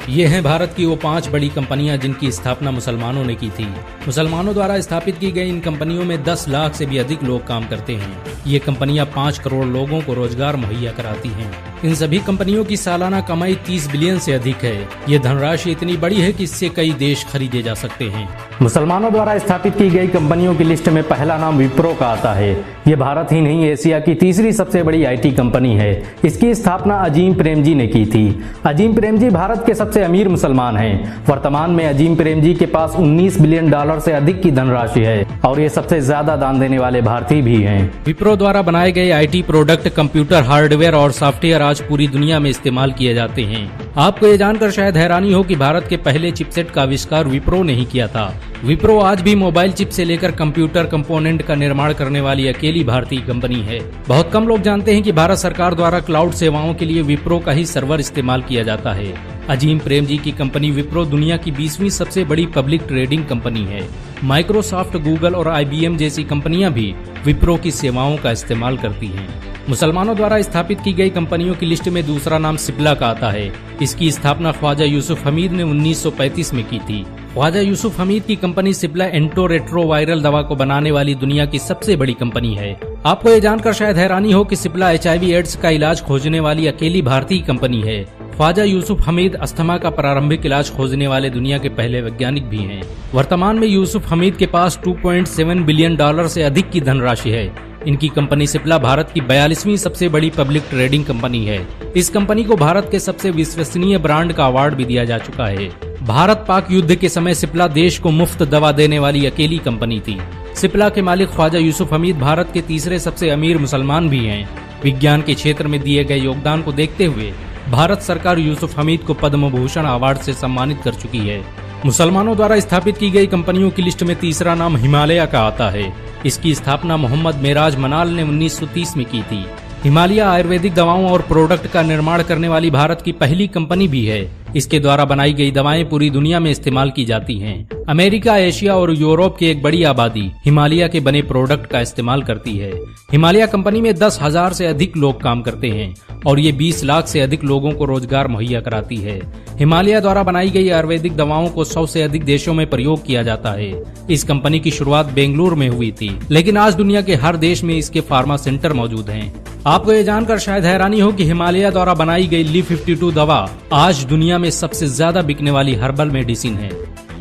ये हैं भारत की वो 5 बड़ी कंपनियां जिनकी स्थापना मुसलमानों ने की थी। मुसलमानों द्वारा स्थापित की गई इन कंपनियों में 10 लाख से भी अधिक लोग काम करते हैं। ये कंपनियां 5 करोड़ लोगों को रोजगार मुहैया कराती हैं। इन सभी कंपनियों की सालाना कमाई 30 बिलियन से अधिक है। ये धनराशि इतनी बड़ी है कि इससे कई देश खरीदे जा सकते हैं। मुसलमानों द्वारा स्थापित की गई कंपनियों की लिस्ट में पहला नाम विप्रो का आता है। ये भारत ही नहीं एशिया की तीसरी सबसे बड़ी IT कंपनी है। इसकी स्थापना अजीम प्रेमजी ने की थी। अजीम प्रेमजी भारत के सबसे अमीर मुसलमान हैं। वर्तमान में अजीम प्रेमजी के पास $19 बिलियन से अधिक की धनराशि है और ये सबसे ज्यादा दान देने वाले भारतीय भी हैं। विप्रो द्वारा बनाए गए IT प्रोडक्ट, कंप्यूटर हार्डवेयर और सॉफ्टवेयर आज पूरी दुनिया में इस्तेमाल किए जाते हैं। आपको ये जानकर शायद हैरानी हो कि भारत के पहले चिपसेट का आविष्कार विप्रो ने ही किया था। विप्रो आज भी मोबाइल चिप से लेकर कंप्यूटर कंपोनेंट का निर्माण करने वाली अकेली भारतीय कंपनी है। बहुत कम लोग जानते हैं कि भारत सरकार द्वारा क्लाउड सेवाओं के लिए विप्रो का ही सर्वर इस्तेमाल किया जाता है। अजीम प्रेमजी की कंपनी विप्रो दुनिया की 20वीं सबसे बड़ी पब्लिक ट्रेडिंग कंपनी है। माइक्रोसॉफ्ट, गूगल और IBM जैसी कंपनियां भी विप्रो की सेवाओं का इस्तेमाल करती हैं। मुसलमानों द्वारा स्थापित की गई कंपनियों की लिस्ट में दूसरा नाम सिप्ला का आता है। इसकी स्थापना ख्वाजा यूसुफ हमीद ने 1935 में की थी। ख्वाजा यूसुफ हमीद की कंपनी सिप्ला एंटो रेट्रोवायरल दवा को बनाने वाली दुनिया की सबसे बड़ी कंपनी है। आपको ये जानकर शायद हैरानी हो कि सिप्ला HIV एड्स का इलाज खोजने वाली अकेली भारतीय कंपनी है। ख्वाजा यूसुफ हमीद अस्थमा का प्रारंभिक इलाज खोजने वाले दुनिया के पहले वैज्ञानिक भी हैं। वर्तमान में यूसुफ हमीद के पास $2.7 बिलियन से अधिक की धनराशि है। इनकी कंपनी सिप्ला भारत की 42वीं सबसे बड़ी पब्लिक ट्रेडिंग कंपनी है। इस कंपनी को भारत के सबसे विश्वसनीय ब्रांड का अवार्ड भी दिया जा चुका है। भारत पाक युद्ध के समय सिप्ला देश को मुफ्त दवा देने वाली अकेली कंपनी थी। सिप्ला के मालिक ख्वाजा यूसुफ हमीद भारत के तीसरे सबसे अमीर मुसलमान भी हैं। विज्ञान के क्षेत्र में दिए गए योगदान को देखते हुए भारत सरकार यूसुफ हमीद को पद्म भूषण अवार्ड से सम्मानित कर चुकी है। मुसलमानों द्वारा स्थापित की गई कंपनियों की लिस्ट में तीसरा नाम हिमालय का आता है। इसकी स्थापना मोहम्मद मेराज मनाल ने 1930 में की थी। हिमालय आयुर्वेदिक दवाओं और प्रोडक्ट का निर्माण करने वाली भारत की पहली कंपनी भी है। इसके द्वारा बनाई गई दवाएं पूरी दुनिया में इस्तेमाल की जाती हैं। अमेरिका, एशिया और यूरोप की एक बड़ी आबादी हिमालय के बने प्रोडक्ट का इस्तेमाल करती है। हिमालय कंपनी में 10,000 से अधिक लोग काम करते हैं और ये 20 लाख से अधिक लोगों को रोजगार मुहैया कराती है। हिमालय द्वारा बनाई गई आयुर्वेदिक दवाओं को 100 से अधिक देशों में प्रयोग किया जाता है। इस कंपनी की शुरुआत बेंगलुरु में हुई थी, लेकिन आज दुनिया के हर देश में इसके फार्मा सेंटर मौजूद हैं। आपको ये जानकर शायद हैरानी हो कि हिमालय द्वारा बनाई गई Li-52 दवा आज दुनिया में सबसे ज्यादा बिकने वाली हर्बल मेडिसिन है।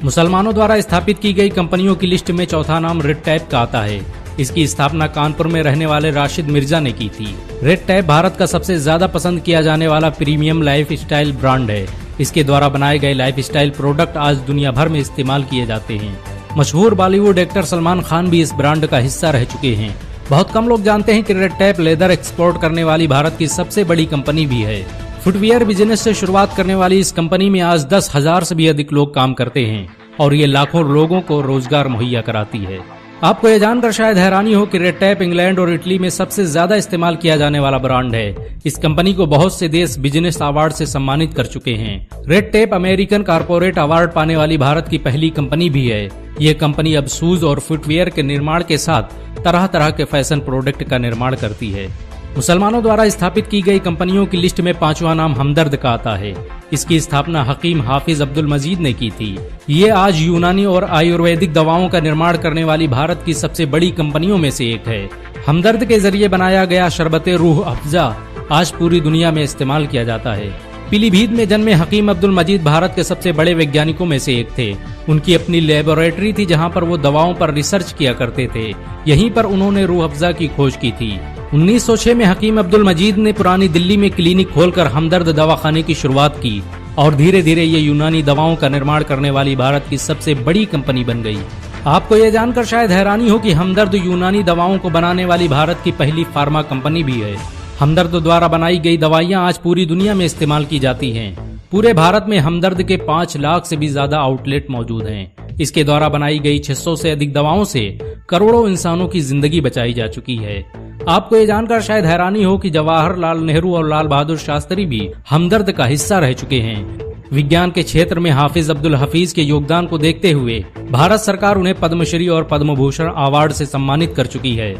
मुसलमानों द्वारा स्थापित की गई कंपनियों की लिस्ट में चौथा नाम रेड टैप का आता है। इसकी स्थापना कानपुर में रहने वाले राशिद मिर्जा ने की थी। रेड टैप भारत का सबसे ज्यादा पसंद किया जाने वाला प्रीमियम लाइफ स्टाइल ब्रांड है। इसके द्वारा बनाए गए लाइफ स्टाइल प्रोडक्ट आज दुनिया भर में इस्तेमाल किए जाते हैं। मशहूर बॉलीवुड एक्टर सलमान खान भी इस ब्रांड का हिस्सा रह चुके हैं। बहुत कम लोग जानते हैं कि रेड टैप लेदर एक्सपोर्ट करने वाली भारत की सबसे बड़ी कंपनी भी है। फुटवियर बिजनेस से शुरुआत करने वाली इस कंपनी में आज 10,000 से भी अधिक लोग काम करते हैं और ये लाखों लोगों को रोजगार मुहैया कराती है। आपको ये जानकर शायद हैरानी हो कि रेड टैप इंग्लैंड और इटली में सबसे ज्यादा इस्तेमाल किया जाने वाला ब्रांड है। इस कंपनी को बहुत से देश बिजनेस अवार्ड से सम्मानित कर चुके हैं। Red tap American corporate award पाने वाली भारत की पहली कंपनी भी है। ये कंपनी अब शूज और फुटवियर के निर्माण के साथ तरह तरह के फैशन प्रोडक्ट का निर्माण करती है। मुसलमानों द्वारा स्थापित की गई कंपनियों की लिस्ट में पांचवा नाम हमदर्द का आता है। इसकी स्थापना हकीम हाफिज अब्दुल मजीद ने की थी। ये आज यूनानी और आयुर्वेदिक दवाओं का निर्माण करने वाली भारत की सबसे बड़ी कंपनियों में से एक है। हमदर्द के जरिए बनाया गया शरबत रूह अफ़ज़ा आज पूरी दुनिया में इस्तेमाल किया जाता है। पीलीभीत में जन्मे हकीम अब्दुल मजीद भारत के सबसे बड़े वैज्ञानिकों में से एक थे। उनकी अपनी लेबोरेटरी थी जहां पर वो दवाओं पर रिसर्च किया करते थे। यहीं पर उन्होंने रूह अफ़ज़ा की खोज की थी। 1906 में हकीम अब्दुल मजीद ने पुरानी दिल्ली में क्लिनिक खोलकर हमदर्द दवाखाने की शुरुआत की और धीरे धीरे ये यूनानी दवाओं का निर्माण करने वाली भारत की सबसे बड़ी कंपनी बन गई। आपको ये जानकर शायद हैरानी हो कि हमदर्द यूनानी दवाओं को बनाने वाली भारत की पहली फार्मा कंपनी भी है। हमदर्द द्वारा बनाई गई दवाइयां आज पूरी दुनिया में इस्तेमाल की जाती हैं। पूरे भारत में हमदर्द के 5 लाख से भी ज्यादा आउटलेट मौजूद हैं। इसके द्वारा बनाई गई 600 से अधिक दवाओं से करोड़ों इंसानों की जिंदगी बचाई जा चुकी है। आपको ये जानकर शायद हैरानी हो कि जवाहरलाल नेहरू और लाल बहादुर शास्त्री भी हमदर्द का हिस्सा रह चुके हैं। विज्ञान के क्षेत्र में हाफिज अब्दुल हफीज के योगदान को देखते हुए भारत सरकार उन्हें पद्मश्री और पद्म भूषण अवार्ड से सम्मानित कर चुकी है।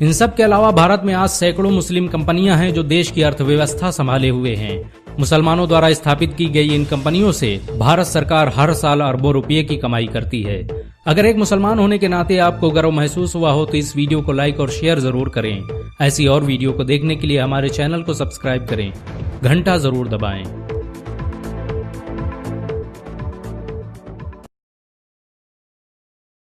इन सब के अलावा भारत में आज सैकड़ों मुस्लिम कंपनियां हैं जो देश की अर्थव्यवस्था संभाले हुए हैं। मुसलमानों द्वारा स्थापित की गई इन कंपनियों से भारत सरकार हर साल अरबों रुपये की कमाई करती है। अगर एक मुसलमान होने के नाते आपको गर्व महसूस हुआ हो तो इस वीडियो को लाइक और शेयर जरूर करें। ऐसी और वीडियो को देखने के लिए हमारे चैनल को सब्सक्राइब करें, घंटा जरूर दबाएं।